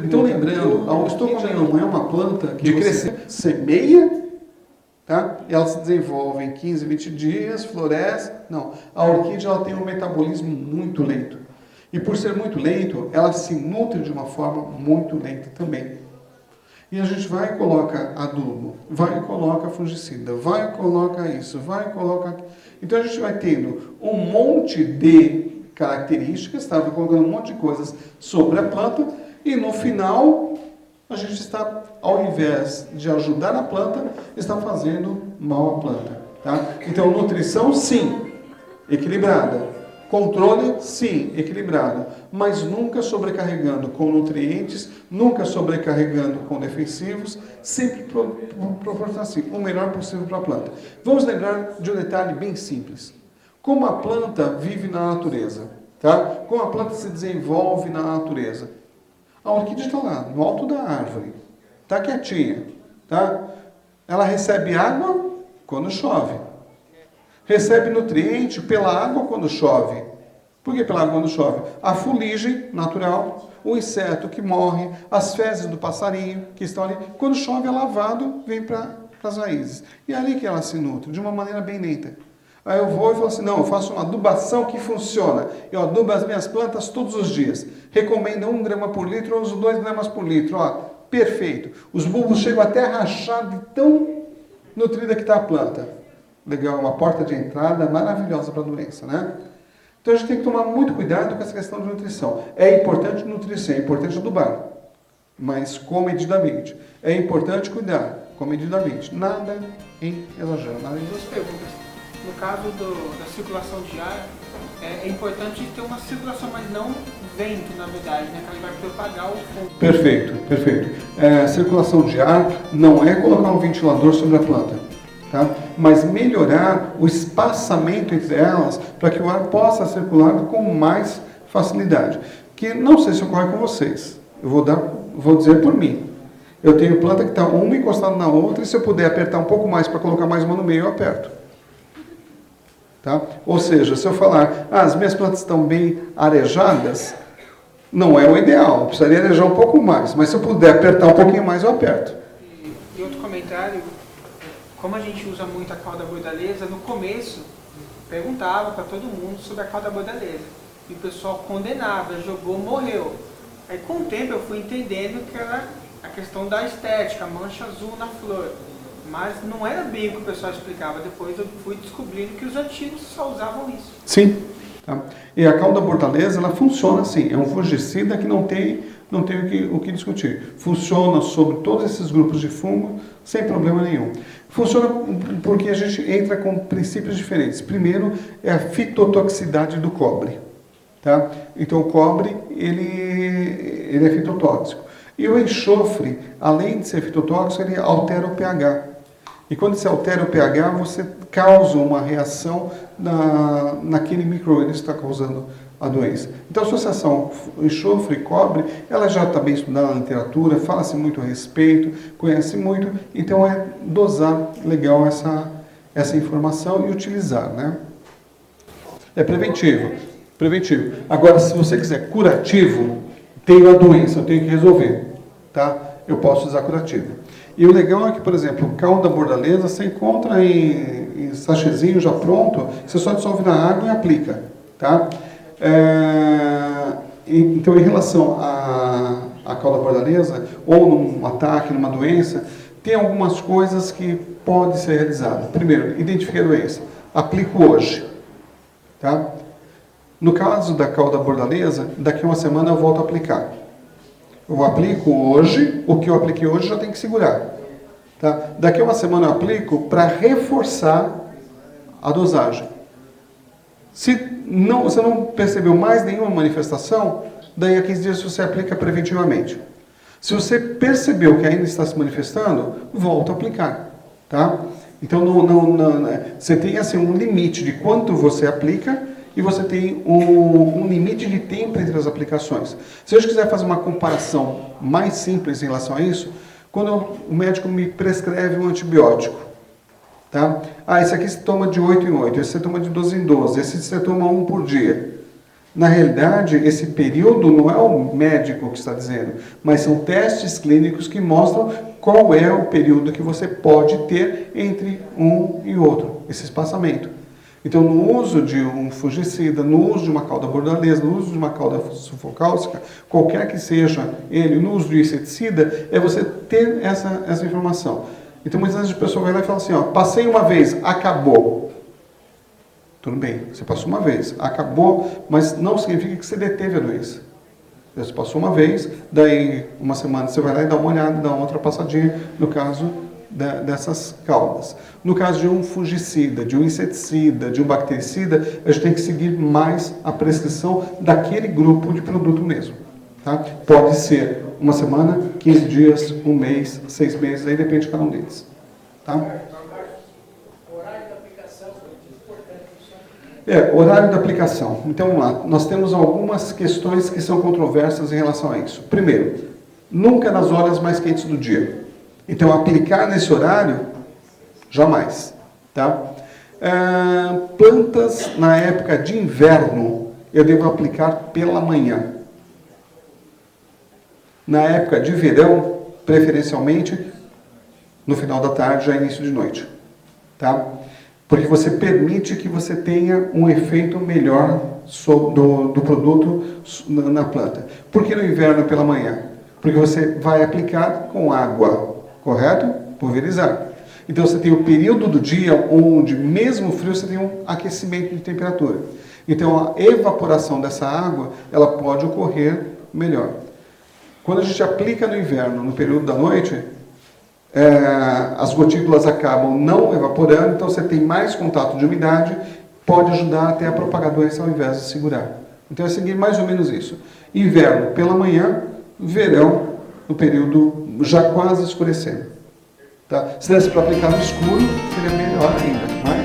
Então, lembrando, a orquídea não é uma planta que você semeia, tá? E ela se desenvolve em 15, 20 dias, floresce. Não, a orquídea ela tem um metabolismo muito lento. E por ser muito lento, ela se nutre de uma forma muito lenta também. E a gente vai e coloca adubo, vai e coloca fungicida, vai e coloca isso, vai e coloca... Então a gente vai tendo um monte de características, tá? Vai colocando um monte de coisas sobre a planta e no final a gente está, ao invés de ajudar a planta, está fazendo mal à planta, tá? Então nutrição sim, equilibrada. Controle, sim, equilibrado, mas nunca sobrecarregando com nutrientes, nunca sobrecarregando com defensivos, sempre proporcionar assim, o melhor possível para a planta. Vamos lembrar de um detalhe bem simples. Como a planta vive na natureza, tá? Como a planta se desenvolve na natureza. A orquídea está lá, no alto da árvore, está quietinha, tá? Ela recebe água quando chove. Recebe nutriente pela água quando chove. Por que pela água quando chove? A fuligem natural, o inseto que morre, as fezes do passarinho que estão ali. Quando chove é lavado, vem para as raízes. E é ali que ela se nutre, de uma maneira bem lenta. Aí eu vou e falo assim, não, eu faço uma adubação que funciona. Eu adubo as minhas plantas todos os dias. Recomendo 1 grama por litro, eu uso 2 gramas por litro. Ó, perfeito. Os bulbos chegam até a rachar de tão nutrida que está a planta. Legal, uma porta de entrada maravilhosa para a doença, né? Então a gente tem que tomar muito cuidado com essa questão de nutrição. É importante nutrir, é importante adubar, mas comedidamente. É importante cuidar, comedidamente. Nada em exagero, nada em Duas perguntas. No caso da circulação de ar, é importante ter uma circulação, mas não vento, na verdade, né? Que ela vai propagar o fungo. Perfeito, perfeito. Circulação de ar não é colocar um ventilador sobre a planta. Tá? Mas melhorar o espaçamento entre elas para que o ar possa circular com mais facilidade. Que não sei se ocorre com vocês. Eu vou dizer por mim. Eu tenho planta que está uma encostada na outra e se eu puder apertar um pouco mais para colocar mais uma no meio, eu aperto. Tá? Ou seja, se eu falar, as minhas plantas estão bem arejadas, não é o ideal. Eu precisaria arejar um pouco mais. Mas se eu puder apertar um pouquinho mais, eu aperto. E outro comentário... Como a gente usa muito a cauda bordaleza, no começo perguntava para todo mundo sobre a cauda bordaleza. E o pessoal condenava, jogou, morreu. Aí com o tempo eu fui entendendo que era a questão da estética, a mancha azul na flor. Mas não era bem o que o pessoal explicava. Depois eu fui descobrindo que os antigos só usavam isso. Sim. Tá? E a cauda bordaleza, ela funciona assim. É um fungicida que não tem o que discutir. Funciona sobre todos esses grupos de fungo sem problema nenhum. Funciona porque a gente entra com princípios diferentes. Primeiro é a fitotoxicidade do cobre. Tá? Então o cobre, ele é fitotóxico. E o enxofre, além de ser fitotóxico, ele altera o pH. E quando você altera o pH, você causa uma reação naquele micro-organismo que está causando a doença. Então a associação enxofre e cobre, ela já está bem estudada na literatura, fala-se muito a respeito, conhece muito, então é dosar legal essa informação e utilizar, né? É preventivo. Agora, se você quiser curativo, tenho a doença, eu tenho que resolver, tá? Eu posso usar curativo. E o legal é que, por exemplo, cauda bordaleza você encontra em sachêzinho já pronto, você só dissolve na água e aplica, tá? Então, em relação à cauda bordaleza, ou num ataque, numa doença, tem algumas coisas que podem ser realizadas. Primeiro, identifique a doença. Aplico hoje. Tá? No caso da cauda bordaleza, daqui a uma semana eu volto a aplicar. Eu aplico hoje, o que eu apliquei hoje já tem que segurar. Tá? Daqui a uma semana eu aplico para reforçar a dosagem. Se você não percebeu mais nenhuma manifestação, daí a 15 dias você aplica preventivamente. Se você percebeu que ainda está se manifestando, volta a aplicar. Tá? Então você tem assim, um limite de quanto você aplica e você tem um limite de tempo entre as aplicações. Se eu quiser fazer uma comparação mais simples em relação a isso, quando o médico me prescreve um antibiótico, tá? Esse aqui você toma de 8 em 8, esse você toma de 12 em 12, esse você toma 1 por dia. Na realidade, esse período não é o médico que está dizendo, mas são testes clínicos que mostram qual é o período que você pode ter entre um e outro, esse espaçamento. Então, no uso de um fungicida, no uso de uma cauda bordaleza, no uso de uma cauda sulfocálcica, qualquer que seja ele, no uso de inseticida, é você ter essa informação. Então, muitas vezes a pessoa vai lá e fala assim, ó, passei uma vez, acabou. Tudo bem, você passou uma vez, acabou, mas não significa que você deteve a doença. Você passou uma vez, daí uma semana você vai lá e dá uma olhada, dá uma outra passadinha, no caso dessas caudas. No caso de um fungicida, de um inseticida, de um bactericida, a gente tem que seguir mais a prescrição daquele grupo de produto mesmo. Tá? Pode ser uma semana, 15 dias, um mês, 6 meses, aí depende de cada um deles. Tá? Horário da aplicação. Então, vamos lá. Nós temos algumas questões que são controversas em relação a isso. Primeiro, nunca nas horas mais quentes do dia. Então, aplicar nesse horário, jamais. Tá? Plantas na época de inverno, eu devo aplicar pela manhã. Na época de verão, preferencialmente, no final da tarde, já início de noite. Tá? Porque você permite que você tenha um efeito melhor do produto na planta. Por que no inverno pela manhã? Porque você vai aplicar com água, correto? Pulverizar. Então você tem o período do dia onde, mesmo frio, você tem um aquecimento de temperatura. Então a evaporação dessa água, ela pode ocorrer melhor. Quando a gente aplica no inverno, no período da noite, as gotículas acabam não evaporando, então você tem mais contato de umidade, pode ajudar até a propagar a doença ao invés de segurar. Então é seguir mais ou menos isso. Inverno pela manhã, verão no período já quase escurecendo. Tá? Se desse para aplicar no escuro, seria melhor ainda.